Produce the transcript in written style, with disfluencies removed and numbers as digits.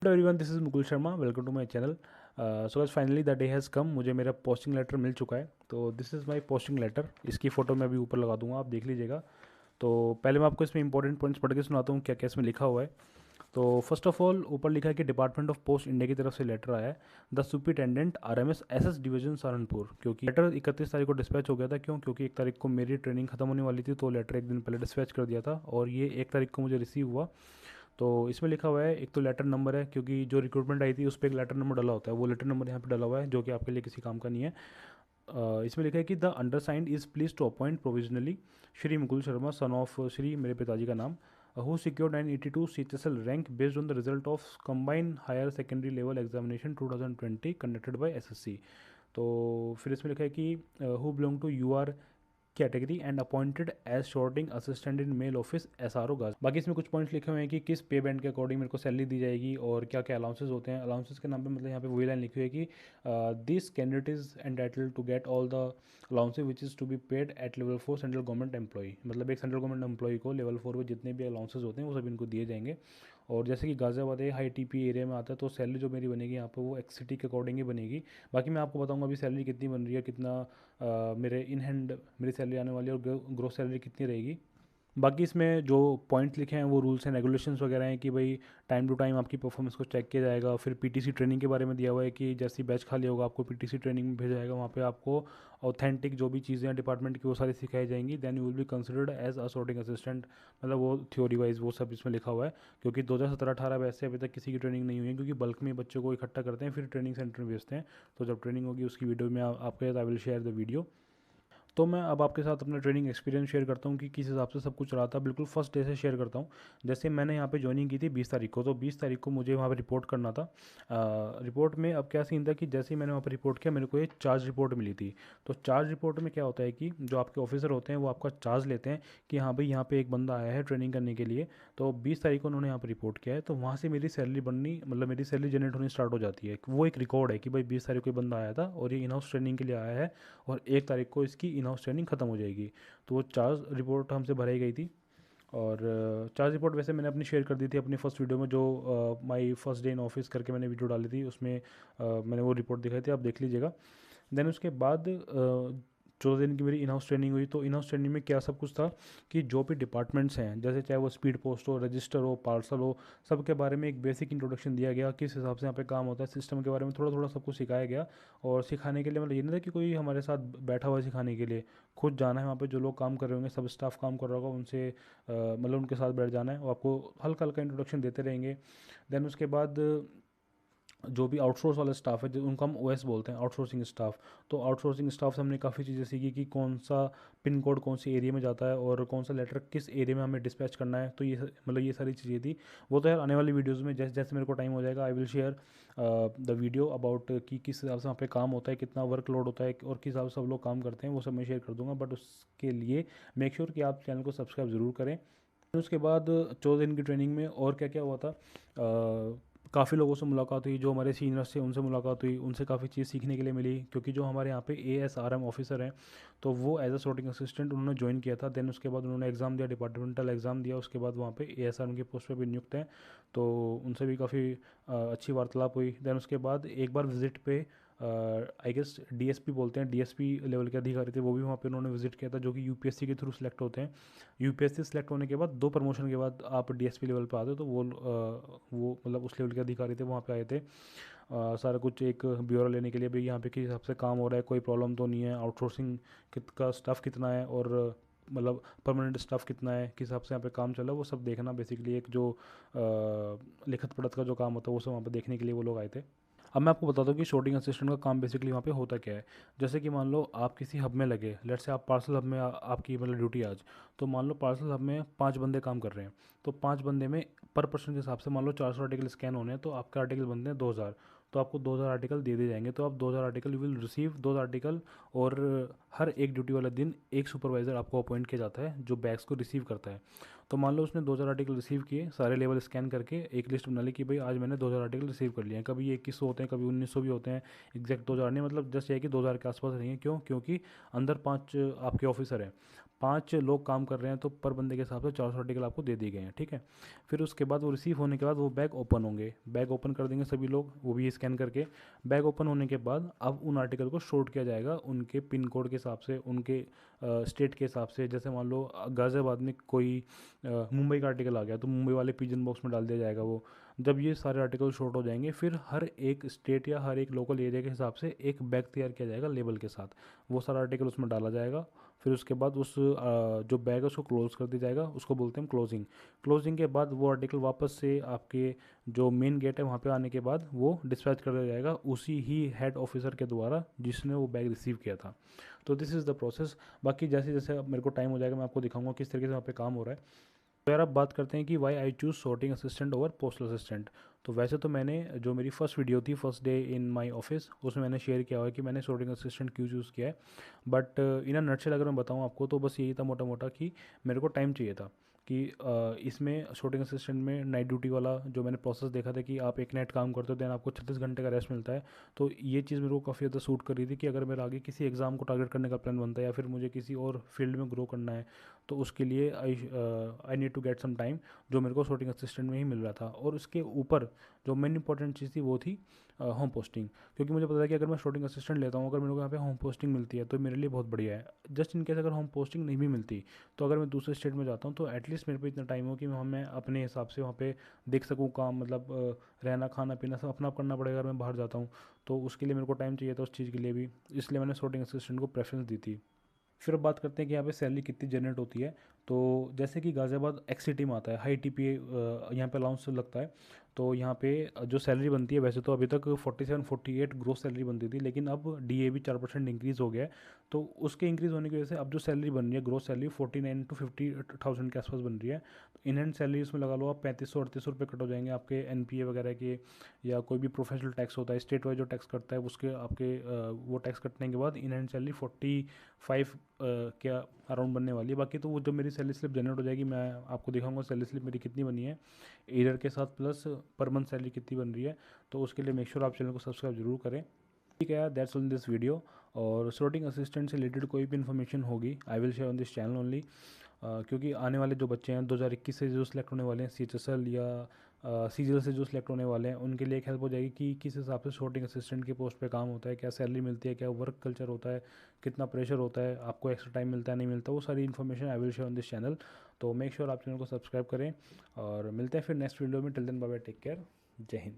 Hello everyone, this is Mukul Sharma. Welcome to my channel. So guys, finally the day has come. मुझे मेरा posting letter मिल चुका है। तो this is my posting letter. इसकी photo मैं अभी ऊपर लगा दूंगा, आप देख लीजिएगा। तो पहले मैं आपको इसमें इंपॉर्टेंट पॉइंट्स पढ़ के सुनाता हूँ क्या क्या इसमें लिखा हुआ है। तो फर्स्ट ऑफ ऑल ऊपर लिखा है कि डिपार्टमेंट ऑफ पोस्ट इंडिया की तरफ से लेटर आया है। The superintendent RMS SS division Saharanpur. क्योंकि लेटर 31 तारीख को डिस्पैच हो गया था। क्योंकि 1 तारीख को मेरी ट्रेनिंग खत्म होने वाली थी, तो लेटर एक दिन पहले डिस्पैच कर दिया था और ये 1 तारीख को मुझे रिसीव हुआ। तो इसमें लिखा हुआ है, एक तो लेटर नंबर है, क्योंकि जो रिक्रूटमेंट आई थी उस पर एक लेटर नंबर डला होता है, वो लेटर नंबर यहाँ पे डला हुआ है, जो कि आपके लिए किसी काम का नहीं है। इसमें लिखा है कि the undersigned is please to appoint provisionally Shri Mukul Sharma, son of Shri, मेरे पिताजी का नाम, who secured 982 CHSL rank based on the result of combined higher secondary level examination 2020 conducted by SSC। तो फिर इसमें लिखा है कि who belong to UR category and appointed as sorting assistant in mail office SRO गाज। बाकी इसमें कुछ पॉइंट्स लिखे हुए हैं कि किस पे बैंड के अकॉर्डिंग मेरे को सैलरी दी जाएगी और क्या क्या अलाउंसेस होते हैं। अलाउंसेस के नाम पे मतलब यहाँ पे वही लाइन लिखी हुई है कि this candidate is entitled to get all the allowances which is to be paid at level 4 central government employee. मतलब एक सेंट्रल गवर्नमेंट एम्प्लॉई को लेवल 4 में जितने भी अलाउंसेस होते हैं वो सब इनको दिए जाएंगे। और जैसे कि गाज़ियाबाद हाई TP एरिया में आता है, तो सैलरी जो मेरी बनेगी यहाँ पर वो एक्सिटी के अकॉर्डिंग ही बनेगी। बाकी मैं आपको बताऊँगा अभी सैलरी कितनी बन रही है, कितना मेरे इन हैंड मेरी सैलरी आने वाली है और ग्रोस सैलरी कितनी रहेगी। बाकी इसमें जो पॉइंट्स लिखे हैं वो रूल्स एंड रेगुलेशंस वगैरह हैं कि भाई टाइम टू टाइम आपकी परफॉर्मेंस को चेक किया जाएगा। फिर PTC ट्रेनिंग के बारे में दिया हुआ है कि जैसी बैच खाली होगा आपको PTC ट्रेनिंग में भेजा जाएगा। वहाँ पे आपको ऑथेंटिक जो भी चीज़ें हैं डिपार्टमेंट की वो सारी सिखाई जाएंगी। Then you will be considered as a sorting assistant. मतलब वो थ्योरी वाइज वो सब इसमें लिखा हुआ है। क्योंकि 2017-18 वैसे अभी तक किसी की ट्रेनिंग नहीं हुई है, क्योंकि बल्क में बच्चों को इकट्ठा करते हैं फिर ट्रेनिंग सेंटर में भेजते हैं। तो जब ट्रेनिंग होगी उसकी वीडियो में आपके साथ आई विल शेयर द वीडियो। तो मैं अब आपके साथ अपना ट्रेनिंग एक्सपीरियंस शेयर करता हूँ कि किस हिसाब से सब कुछ रहा था। बिल्कुल फर्स्ट डे से शेयर करता हूँ। जैसे मैंने यहाँ पे ज्वाइनिंग की थी 20 तारीख को, तो 20 तारीख को मुझे वहाँ पे रिपोर्ट करना था। रिपोर्ट में अब क्या सीन था कि जैसे ही मैंने वहाँ पे रिपोर्ट किया मेरे को एक चार्ज रिपोर्ट मिली थी। तो चार्ज रिपोर्ट में क्या होता है कि जो आपके ऑफिसर होते हैं वो आपका चार्ज लेते हैं कि हाँ भाई यहाँ पे एक बंदा आया है ट्रेनिंग करने के लिए। तो 20 तारीख को उन्होंने यहाँ पर रिपोर्ट किया है, तो वहाँ से मेरी सैलरी बननी, मतलब मेरी सैलरी जनरेट होनी स्टार्ट हो जाती है। वो एक रिकॉर्ड है कि भाई 20 तारीख को बंदा आया था और ये इन हाउस ट्रेनिंग के लिए आया है और 1 तारीख को इसकी इन हाउस ट्रेनिंग खत्म हो जाएगी। तो वो चार्ज रिपोर्ट हमसे भराई गई थी। और चार्ज रिपोर्ट वैसे मैंने अपनी शेयर कर दी थी अपनी फर्स्ट वीडियो में, जो my first day in office करके मैंने वीडियो डाली थी, उसमें मैंने वो रिपोर्ट दिखाई थी, आप देख लीजिएगा। देन उसके बाद 14 दिन की मेरी इन हाउस ट्रेनिंग हुई। तो इन हाउस ट्रेनिंग में क्या सब कुछ था कि जो भी डिपार्टमेंट्स हैं, जैसे चाहे वो स्पीड पोस्ट हो, रजिस्टर हो, पार्सल हो, सब के बारे में एक बेसिक इंट्रोडक्शन दिया गया, किस हिसाब से यहाँ पे काम होता है, सिस्टम के बारे में थोड़ा थोड़ा सब कुछ सिखाया गया। और सिखाने के लिए मतलब ये नहीं था कि कोई हमारे साथ बैठा हुआ है सिखाने के लिए, खुद जाना है वहाँ पे, जो लोग काम कर रहे होंगे, सब स्टाफ काम कर रहा होगा, उनसे मतलब उनके साथ बैठ जाना है और आपको हल्का हल्का इंट्रोडक्शन देते रहेंगे। देन उसके बाद जो भी आउटसोर्स वाला स्टाफ है, जो उनको हम OS बोलते हैं, आउटसोर्सिंग स्टाफ। तो आउटसोर्सिंग स्टाफ से हमने काफ़ी चीज़ें सीखी कि कौन सा पिन कोड कौन सी एरिया में जाता है और कौन सा लेटर किस एरिया में हमें डिस्पैच करना है। तो ये मतलब ये सारी चीज़ें थी। वो तो यार आने वाली वीडियोज़ में जैसे जैसे मेरे को टाइम हो जाएगा आई will share the video about कि किस हिसाब से वहाँ पे काम होता है, कितना वर्कलोड होता है और किस हिसाब से सब लोग काम करते हैं, वो सब मैं शेयर कर दूंगा। बट उसके लिए मेक श्योर कि आप चैनल को सब्सक्राइब ज़रूर करें। उसके बाद 14 दिन की ट्रेनिंग में और क्या क्या हुआ था, काफ़ी लोगों से मुलाकात हुई, जो हमारे सीनियर्स थे उनसे मुलाकात हुई, उनसे काफ़ी चीज़ सीखने के लिए मिली। क्योंकि जो हमारे यहाँ पे ASRM ऑफिसर हैं, तो वो एज अ सॉर्टिंग असिस्टेंट उन्होंने ज्वाइन किया था। देन उसके बाद उन्होंने एग्ज़ाम दिया, डिपार्टमेंटल एग्ज़ाम दिया, उसके बाद वहाँ पे ASRM की पोस्ट पे भी नियुक्त हैं। तो उनसे भी काफ़ी अच्छी वार्तालाप हुई। देन उसके बाद एक बार विजिट पे आई गेस DSP बोलते हैं, DSP लेवल के अधिकारी थे, वो भी वहाँ पे उन्होंने विजिट किया था, जो कि UPSC के थ्रू सेलेक्ट होते हैं। UPSC सेलेक्ट होने के बाद 2 प्रमोशन के बाद आप DSP लेवल पे आते हो, तो वो मतलब उस लेवल के अधिकारी थे, वहाँ पे आए थे सारा कुछ एक ब्यौरा लेने के लिए भी, यहाँ पे किस हिसाब से काम हो रहा है, कोई प्रॉब्लम तो नहीं है, आउटसोर्सिंग का स्टाफ कितना है और मतलब परमानेंट स्टाफ कितना है, किस हिसाब से यहाँ पे काम चल रहा है, वो सब देखना बेसिकली एक जो लिखत पढ़त का जो काम होता है वो सब वहाँ पे देखने के लिए वो लोग आए थे। अब मैं आपको बताता हूँ कि शॉर्टिंग असिस्टेंट का काम बेसिकली वहाँ पे होता क्या है। जैसे कि मान लो आप किसी हब में लगे, लेट से आप पार्सल हब में आपकी मतलब ड्यूटी आज। तो मान लो पार्सल हब में 5 बंदे काम कर रहे हैं, तो 5 बंदे में पर पर्सन के हिसाब से मान लो 400 आर्टिकल स्कैन होने हैं, तो आपके आर्टिकल बनते हैं 2000। तो आपको 2000 आर्टिकल दे दिए जाएंगे, तो आप 2000 article you will receive 2000 article. और हर एक ड्यूटी वाले दिन एक सुपरवाइज़र आपको अपॉइंट किया जाता है जो बैग्स को रिसीव करता है। तो मान लो उसने 2000 आर्टिकल रिसीव किए, सारे लेवल स्कैन करके एक लिस्ट बना ली कि भाई आज मैंने 2000 आर्टिकल रिसीव कर लिए हैं। कभी ये 2100 होते हैं, कभी 1900 भी होते हैं, एग्जैक्ट 2000 नहीं, मतलब जस्ट ये है कि 2000 के आसपास रहेंगे। क्यों? क्योंकि अंदर 5 आपके ऑफिसर हैं, 5 लोग काम कर रहे हैं तो पर बंदे के हिसाब से 400 आर्टिकल आपको दे दिए गए हैं, ठीक है। फिर उसके बाद वो रिसीव होने के बाद वो बैग ओपन होंगे, बैग ओपन कर देंगे सभी लोग, वो भी स्कैन करके। बैग ओपन होने के बाद अब उन आर्टिकल को शॉर्ट किया जाएगा उनके पिन कोड के हिसाब से, उनके स्टेट के हिसाब से। जैसे मान लो गाज़ियाबाद में कोई मुंबई का आर्टिकल आ गया तो मुंबई वाले पिजन बॉक्स में डाल दिया जाएगा वो। जब ये सारे आर्टिकल शॉर्ट हो जाएंगे फिर हर एक स्टेट या हर एक लोकल एरिया के हिसाब से एक बैग तैयार किया जाएगा लेबल के साथ, वो सारा आर्टिकल उसमें डाला जाएगा। फिर उसके बाद उस जो बैग है उसको क्लोज़ कर दिया जाएगा, उसको बोलते हैं क्लोजिंग। क्लोजिंग के बाद वो आर्टिकल वापस से आपके जो मेन गेट है वहाँ पे आने के बाद वो डिस्पैच कर दिया जाएगा उसी ही हेड ऑफिसर के द्वारा जिसने वो बैग रिसीव किया था। तो दिस इज़ द प्रोसेस। बाकी जैसे जैसे अब मेरे को टाइम हो जाएगा मैं आपको दिखाऊंगा किस तरीके से वहाँ पे काम हो रहा है। तो यार अब बात करते हैं कि why I choose sorting assistant over postal assistant. तो वैसे तो मैंने जो मेरी फर्स्ट वीडियो थी first day in my office उसमें मैंने शेयर किया हुआ है कि मैंने सॉर्टिंग असिस्टेंट क्यों चूज़ किया है। बट इन अ नटशेल अगर मैं बताऊँ आपको तो बस यही था मोटा मोटा कि मेरे को टाइम चाहिए था कि इसमें शूटिंग असिस्टेंट में नाइट ड्यूटी वाला जो मैंने प्रोसेस देखा था कि आप एक नाइट काम करते हो देन आपको 36 घंटे का रेस्ट मिलता है। तो ये चीज़ मेरे को काफ़ी ज़्यादा सूट कर रही थी कि अगर मेरा आगे किसी एग्ज़ाम को टारगेट करने का प्लान बनता है या फिर मुझे किसी और फील्ड में ग्रो करना है तो उसके लिए I need to get some time, जो मेरे को शूटिंग असिस्टेंट में ही मिल रहा था। और उसके ऊपर जो मेन इंपॉर्टेंट चीज़ थी वो थी होम पोस्टिंग, क्योंकि मुझे पता था कि अगर मैं शूटिंग असिस्टेंट लेता हूँ अगर मेरे को यहाँ पे होम पोस्टिंग मिलती है तो मेरे लिए बहुत बढ़िया है। जस्ट इन केस अगर होम पोस्टिंग नहीं भी मिलती तो अगर मैं दूसरे स्टेट में जाता हूँ तो एटलीस्ट मेरे पे इतना टाइम हो कि वहाँ मैं अपने हिसाब से वहाँ पे देख सकूँ काम, मतलब रहना खाना पीना सब अपना आप करना पड़ेगा अगर मैं बाहर जाता हूँ। तो उसके लिए मेरे को टाइम चाहिए था उस चीज़ के लिए भी, इसलिए मैंने शूटिंग असिस्टेंट को प्रेफरेंस दी थी। फिर अब बात करते हैं कि यहाँ पे सैलरी कितनी जनरेट होती है। तो जैसे कि गाज़ियाबाद एक्स सिटी में आता है, हाई टीपीए यहाँ पे अलाउंस लगता है। तो यहाँ पे जो सैलरी बनती है वैसे तो अभी तक 47-48 ग्रोस सैलरी बनती थी, लेकिन अब डीए भी 4% इंक्रीज़ हो गया है। तो उसके इंक्रीज़ होने की वजह से अब जो सैलरी बन रही है ग्रोस सैलरी 49 to 50,000 के आसपास बन रही है। तो इन हैंड सैलरी उसमें लगा लो आप 3500-3800 रुपये कट हो जाएंगे आपके एनपीए वगैरह के, या कोई भी प्रोफेशनल टैक्स होता है स्टेट वाइज जो टैक्स करता है उसके आपके वो टैक्स कटने के बाद इन हैंड सैलरी 45 क्या अराउंड बनने वाली है। बाकी तो वो जो मेरी सैलरी स्लिप जनरेट हो जाएगी मैं आपको दिखाऊंगा सैलरी स्लिप मेरी कितनी बनी है ईयर के साथ प्लस पर मंथ सैलरी कितनी बन रही है। तो उसके लिए मेक श्योर आप चैनल को सब्सक्राइब जरूर करें। ठीक है यार, that's all in this video. और सॉर्टिंग असिस्टेंट से रिलेटेड कोई भी इन्फॉर्मेशन होगी आई will share on this channel only, क्योंकि आने वाले जो बच्चे हैं 2021 से जो सिलेक्ट होने वाले हैं CHSL या CGL से जो सिलेक्ट होने वाले हैं उनके लिए एक हेल्प हो जाएगी कि किस हिसाब से शॉर्टिंग असिस्टेंट के पोस्ट पे काम होता है, क्या सैलरी मिलती है, क्या वर्क कल्चर होता है, कितना प्रेशर होता है, आपको एक्स्ट्रा टाइम मिलता है नहीं मिलता, वो सारी information I will share on this channel. तो मेक श्योर आप चैनल को सब्सक्राइब करें और मिलते हैं फिर नेक्स्ट वीडियो में। Till then bye bye, take care, जय हिंद।